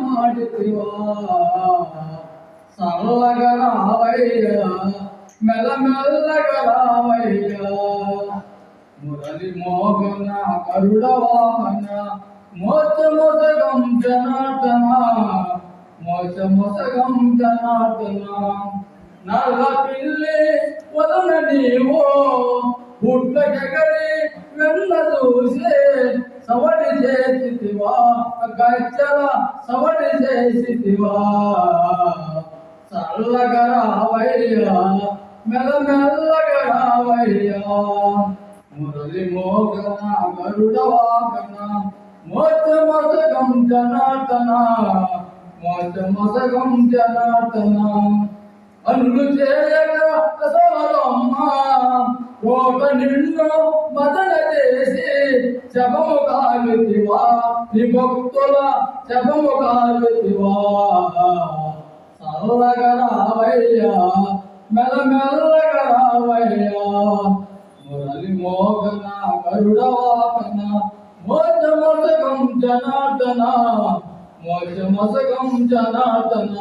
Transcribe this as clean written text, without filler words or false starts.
ಮಾಡಿದಿವಾ సల్లగరావయ్య మెల్లమెల్లగరావయ్య మురళి మోగన కరుడ వాహన మోచ మొసగం జనార్దన మోచ మొసగం జనార్దన నల్ల పిల్లి వదన నీవో పుట్లకెగరి వెన్న చూసే సవడి చేసితివా గచ్చల సవడి చేసితివా చల్లగరావయ్యా మెల్లమెల్లగరావయ్యా మురళి మోగన గరుడ వాహన మోచ మొసగం జనార్దన మోచ మొసగం జనార్దన అల్లు చేయగా అసలమ్మ కోట నిన్ను మదన చేసి శబము కాలుతివా నీ భక్తుల శబము కాలుతివా చల్లగరావయ్యా మెల్లమెల్లగరావయ్యా మురళి మోగన గరుడ వాహన మోచ మొసగం జనార్దన మోచ మొసగం జనార్దన